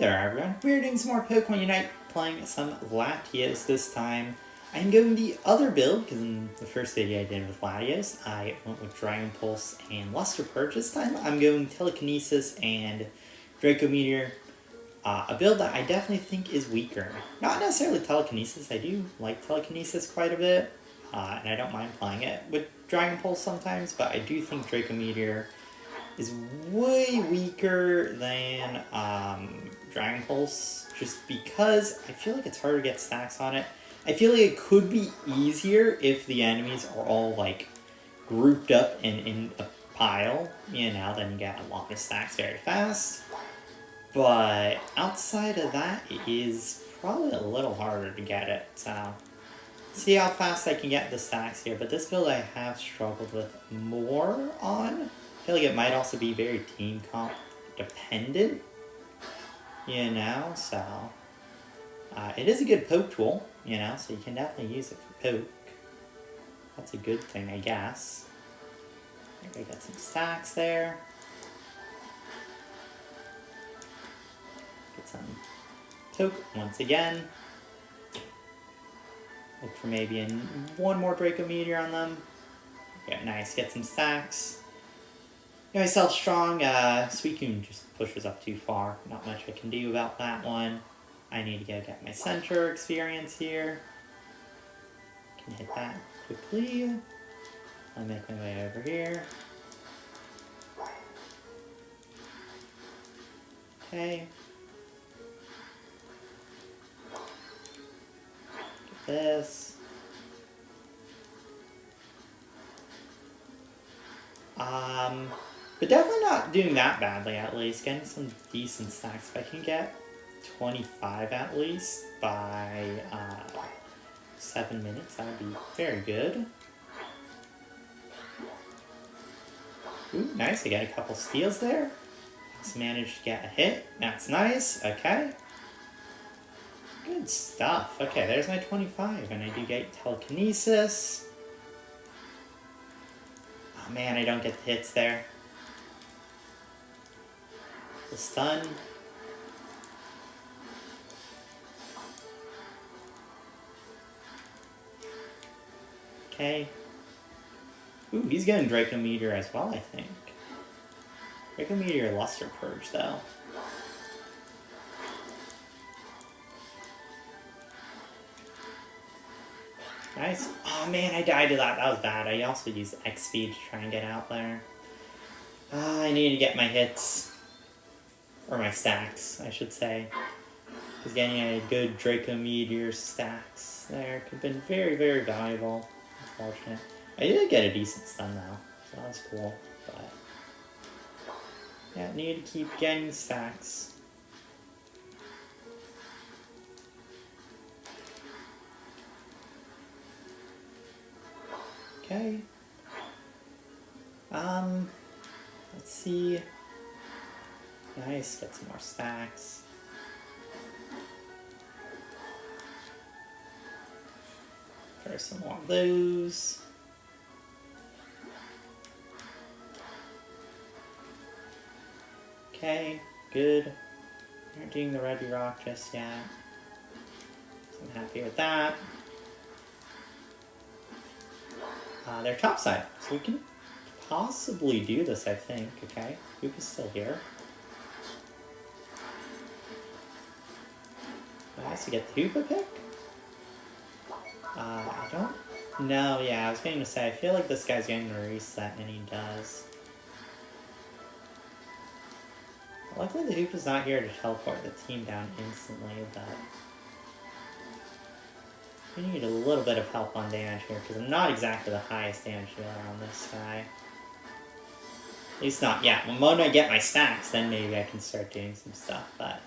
there everyone, we're doing some more Pokemon Unite, playing some Latios this time. I'm going the other build, because in the first video I did with Latios, I went with Dragon Pulse and Luster Purge. This time I'm going Telekinesis and Draco Meteor, a build that I definitely think is weaker. Not necessarily Telekinesis, I do like Telekinesis quite a bit, and I don't mind playing it with Dragon Pulse sometimes, but I do think Draco Meteor is way weaker than Dragon Pulse, just because I feel like it's harder to get stacks on it. I feel like it could be easier if the enemies are all like grouped up and in a pile, you know, then you get a lot of stacks very fast. But outside of that, it is probably a little harder to get it, so see how fast I can get the stacks here. But this build I have struggled with more on. I feel like it might also be very team comp dependent, you know, so it is a good poke tool, you know, so you can definitely use it for poke. That's a good thing, I guess. I got some stacks there. Get some poke once again. Look for maybe one more Draco Meteor on them. Yeah, nice, get some stacks. Get myself strong. Suicune just pushes up too far. Not much I can do about that one. I need to get my center experience here. Can hit that quickly. I'll make my way over here. Okay. Get this. But definitely not doing that badly, at least. Getting some decent stacks. If I can get 25 at least by 7 minutes, that would be very good. Ooh, nice. I got a couple steals there. Just managed to get a hit. That's nice. Okay. Good stuff. Okay, there's my 25. And I do get Telekinesis. Oh man, I don't get the hits there. The stun. Okay. Ooh, he's getting Draco Meteor as well, I think. Draco Meteor Luster Purge, though. Nice. Oh man, I died to that. That was bad. I also used X speed to try and get out there. I need to get my hits. Or my stacks, I should say. Because getting a good Draco Meteor stacks there could have been very, very valuable. Unfortunate. I did get a decent stun though, so that was cool. But yeah, need to keep getting stacks. Okay. Let's see. Nice, get some more stacks. There's some more of those. Okay, good. Not doing the Red Rock just yet. So I'm happy with that. They're topside, so we can possibly do this, I think. Okay, Hoop is still here. Nice to get the Hoopa pick. I don't know. Yeah, I was going to say, I feel like this guy's going to reset, and he does. Luckily, the Hoopa's not here to teleport the team down instantly, but we need a little bit of help on damage here, because I'm not exactly the highest damage dealer on this guy. At least not yet. When I get my stacks, then maybe I can start doing some stuff, but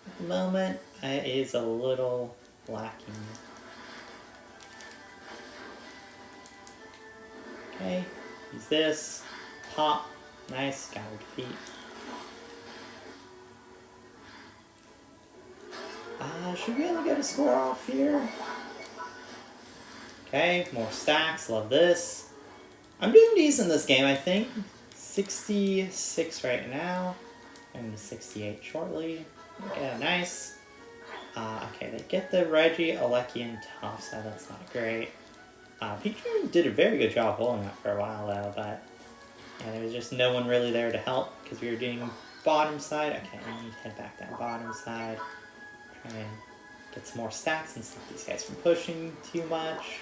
at the moment, it is a little lacking. Okay, use this. Pop. Nice, got her defeat. Should we be able to get a score off here? Okay, more stacks, love this. I'm doing decent this game, I think. 66 right now. I'm to 68 shortly. Okay, nice. Okay, they get the Reggie, Aleki, and Topside. That's not great. Pikachu did a very good job holding that for a while, though, but yeah, there was just no one really there to help because we were doing bottom side. Okay, I need to head back down bottom side. Try and get some more stacks and stop these guys from pushing too much.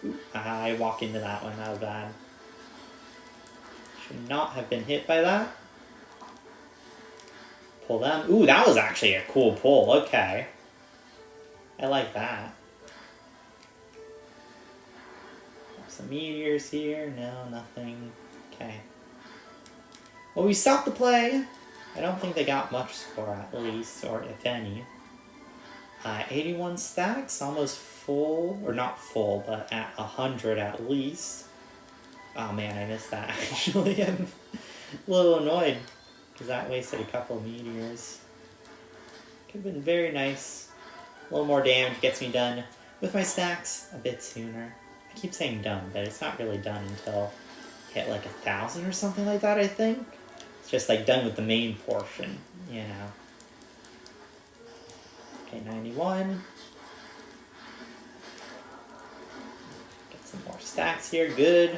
Ooh, I walk into that one. That was bad. Should not have been hit by that. Pull them. Ooh, that was actually a cool pull. Okay. I like that. Some meteors here. No, nothing. Okay. Well, we stopped the play. I don't think they got much score at least, or if any. 81 stacks, almost full, or not full, but at 100 at least. Oh man, I missed that actually. I'm a little annoyed because that wasted a couple of meteors. Could have been very nice. A little more damage gets me done with my stacks a bit sooner. I keep saying done, but it's not really done until I hit like 1,000 or something like that, I think. It's just like done with the main portion, you know. Okay, 91. Get some more stacks here, good.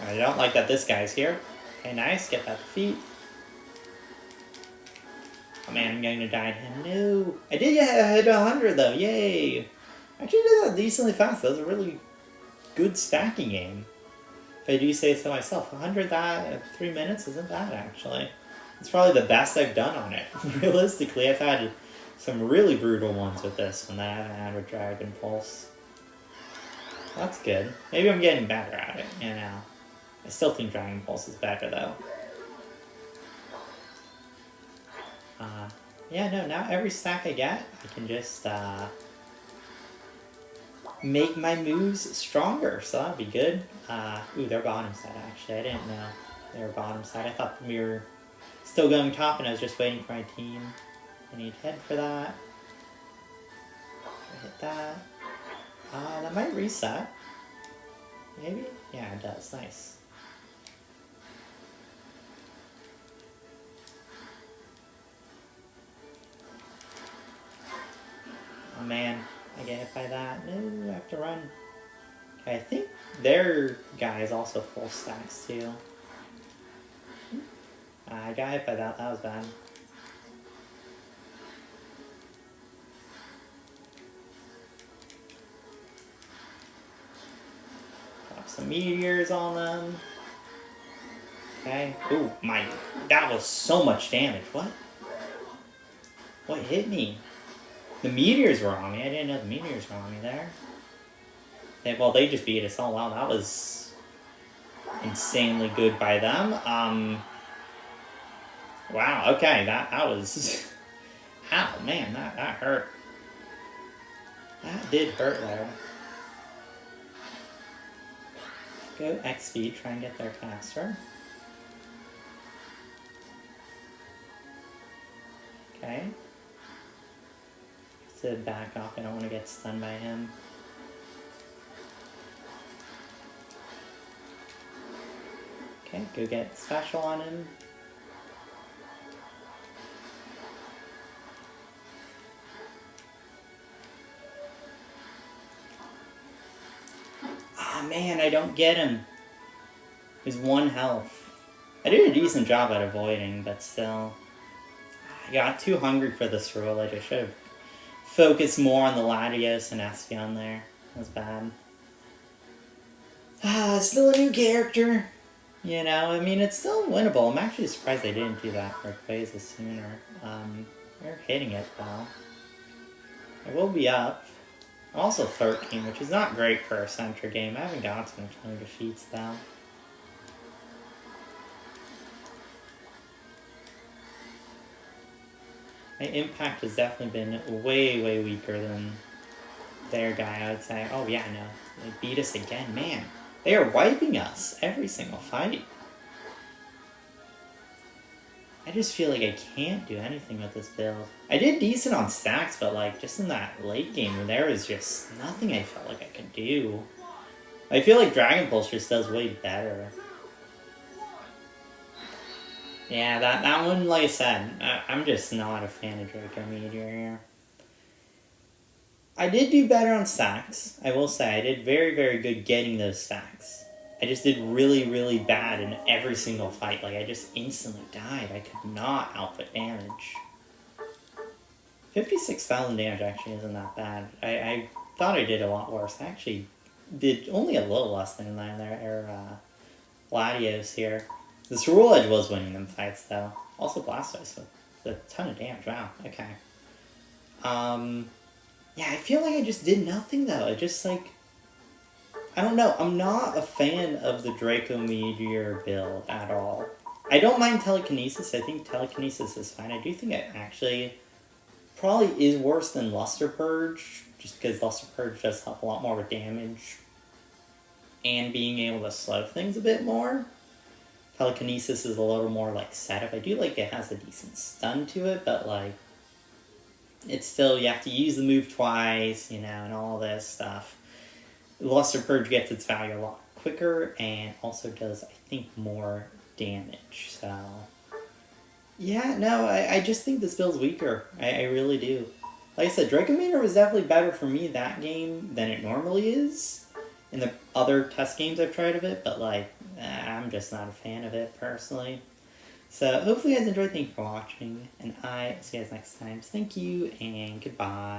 I don't like that this guy's here. Okay, nice, get that defeat. Oh man, I'm going to die to him. No! I did hit 100 though, yay! I actually did that decently fast. That was a really good stacking game. If I do say so myself. 100 that in 3 minutes isn't bad actually. It's probably the best I've done on it. Realistically, I've had some really brutal ones with this one that I haven't had with Dragon Pulse. That's good. Maybe I'm getting better at it, you know. I still think Dragon Pulse is better though. Yeah, no, now every stack I get, I can just make my moves stronger, so that'd be good. Ooh, they're bottom side actually. I didn't know they were bottom side. I thought we were still going top and I was just waiting for my team. I need to head for that. Hit that. That might reset. Maybe? Yeah, it does. Nice. Oh man, I get hit by that. No, I have to run. Okay, I think their guy is also full stacks too. I got hit by that. That was bad. Drop some meteors on them. Okay. Ooh, that was so much damage. What? What hit me? The meteors were on me. I didn't know the meteors were on me there. They just beat us. Oh wow, that was insanely good by them. Wow, okay, that was... Ow, man, that hurt. That did hurt there. Go XP, try and get there faster. Okay. To back off, I don't want to get stunned by him. Okay, go get special on him. Ah, man, I don't get him. He's 1 health. I did a decent job at avoiding, but still. I got too hungry for this rule. I just should have focused more on the Latios and Espeon there. That was bad. Still a new character. You know, I mean, it's still winnable. I'm actually surprised they didn't do that for Quasar sooner. They're hitting it, though. I will be up. I'm also 13, which is not great for a Center game. I haven't got to much other defeats, though. My impact has definitely been way, way weaker than their guy, I would say. Oh, yeah, no. They beat us again. Man, they are wiping us every single fight. I just feel like I can't do anything with this build. I did decent on stacks, but like just in that late game, there was just nothing I felt like I could do. I feel like Dragon Pulse just does way better. Yeah, that one, like I said, I'm just not a fan of Draco Meteor here. I did do better on stacks. I will say, I did very, very good getting those stacks. I just did really, really bad in every single fight. Like, I just instantly died. I could not output damage. 56,000 damage actually isn't that bad. I thought I did a lot worse. I actually did only a little less than Latios here. This Rule Edge was winning them fights, though. Also Blastoise with a ton of damage. Wow, okay. Yeah, I feel like I just did nothing, though. I just, like... I don't know. I'm not a fan of the Draco Meteor build at all. I don't mind Telekinesis. I think Telekinesis is fine. I do think it actually probably is worse than Luster Purge, just because Luster Purge does help a lot more with damage and being able to slow things a bit more. Telekinesis is a little more like setup. I do like it has a decent stun to it, but like it's still, you have to use the move twice, you know, and all this stuff. Luster Purge gets its value a lot quicker and also does, I think, more damage. So yeah, no, I just think this build's weaker. I really do. Like I said, Draco Meteor was definitely better for me that game than it normally is in the other test games I've tried of it, but like, I'm just not a fan of it personally. So hopefully you guys enjoyed. Thank you for watching, and I will see you guys next time. So thank you, and goodbye.